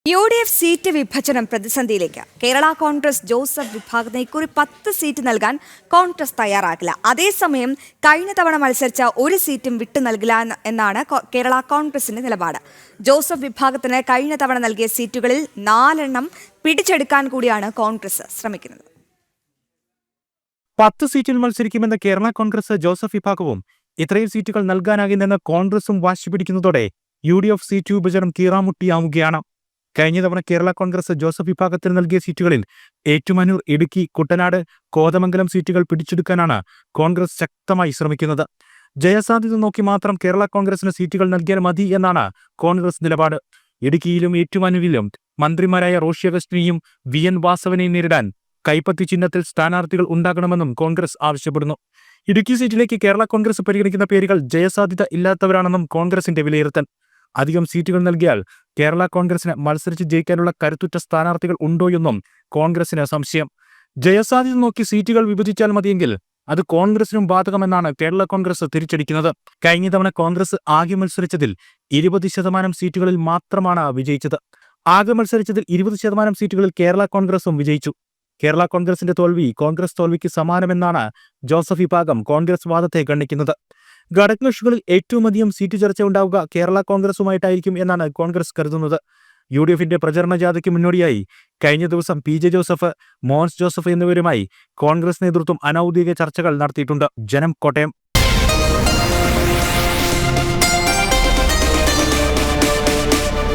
UDF seat വിഭജനം പ്രതിസന്ധിയിലേക്ക്. Kerala Congress Joseph വിഭാഗത്തിന് ഇക്കുറി 10 സീറ്റ് നൽകാൻ കോൺഗ്രസ് തയ്യാറാകില്ല. അതേസമയം കഴിഞ്ഞ തവണ മത്സരിച്ച ഒരു സീറ്റും വിട്ടു നൽകില്ല എന്നാണ് കേരള കോൺഗ്രസിന്റെ നിലപാട്. ജോസഫ് വിഭാഗത്തിന് കഴിഞ്ഞ തവണ നൽകിയ സീറ്റുകളിൽ 4 പിടിച്ചെടുക്കാൻ കൂടിയാണ് കോൺഗ്രസ് ശ്രമിക്കുന്നത്. 10 സീറ്റിൽ മത്സരിക്കുമെന്ന കേരള കോൺഗ്രസ് ജോസഫ് വിഭാഗവും ഇത്രയും സീറ്റുകൾ നൽകാനാകില്ലെന്ന് കോൺഗ്രസും വാശി പിടിക്കുന്നതോടെ UDF സീറ്റ് വിഭജനം കീറാമുട്ടിയാവുകയാണ്. കഴിഞ്ഞ തവണ കേരള കോൺഗ്രസ് ജോസഫ് വിഭാഗത്തിന് നൽകിയ സീറ്റുകളിൽ ഏറ്റുമാനൂർ, ഇടുക്കി, കുട്ടനാട്, കോതമംഗലം സീറ്റുകൾ പിടിച്ചെടുക്കാനാണ് കോൺഗ്രസ് ശക്തമായി ശ്രമിക്കുന്നത്. ജയസാധ്യത നോക്കി മാത്രം കേരള കോൺഗ്രസിന് സീറ്റുകൾ നൽകിയാൽ മതി എന്നാണ് കോൺഗ്രസ് നിലപാട്. ഇടുക്കിയിലും ഏറ്റുമാനൂരിലും മന്ത്രിമാരായ റോഷി അഗസ്റ്റിനെയും VN വാസവനെയും നേരിടാൻ കൈപ്പത്തി ചിഹ്നത്തിൽ സ്ഥാനാർത്ഥികൾ ഉണ്ടാകണമെന്നും കോൺഗ്രസ് ആവശ്യപ്പെടുന്നു. ഇടുക്കി സീറ്റിലേക്ക് കേരള കോൺഗ്രസ് പരിഗണിക്കുന്ന പേരുകൾ ജയസാധ്യത ഇല്ലാത്തവരാണെന്നും കോൺഗ്രസിന്റെ വിലയിരുത്തൽ. അധികം സീറ്റുകൾ നൽകിയാൽ കേരള കോൺഗ്രസിന് മത്സരിച്ച് ജയിക്കാനുള്ള കരുത്തുറ്റ സ്ഥാനാർത്ഥികൾ ഉണ്ടോയെന്നും കോൺഗ്രസിന് സംശയം. ജയസാധ്യത നോക്കി സീറ്റുകൾ വിഭജിച്ചാൽ മതിയെങ്കിൽ അത് കോൺഗ്രസിനും ബാധകമെന്നാണ് കേരള കോൺഗ്രസ് തിരിച്ചടിക്കുന്നത്. കഴിഞ്ഞ തവണ കോൺഗ്രസ് ആകെ മത്സരിച്ചതിൽ 20% സീറ്റുകളിൽ മാത്രമാണ് വിജയിച്ചത്. ആകെ മത്സരിച്ചതിൽ 20% സീറ്റുകളിൽ കേരള കോൺഗ്രസും വിജയിച്ചു. കേരള കോൺഗ്രസിന്റെ തോൽവി കോൺഗ്രസ് തോൽവിക്ക് സമാനമെന്നാണ് ജോസഫ് വിഭാഗം കോൺഗ്രസ് വാദത്തെ ഗണ്ണിക്കുന്നത്. ഘടകകക്ഷികളിൽ ഏറ്റവും അധികം സീറ്റ് ചർച്ച ഉണ്ടാവുക കേരള കോൺഗ്രസുമായിട്ടായിരിക്കും എന്നാണ് കോൺഗ്രസ് കരുതുന്നത്. UDFന്റെ പ്രചരണ ജാഥയ്ക്ക് മുന്നോടിയായി കഴിഞ്ഞ ദിവസം PJ ജോസഫ്, മോൻസ് ജോസഫ് എന്നിവരുമായി കോൺഗ്രസ് നേതൃത്വം അനൌദ്യോഗിക ചർച്ചകൾ നടത്തിയിട്ടുണ്ട്. ജനം, കോട്ടയം.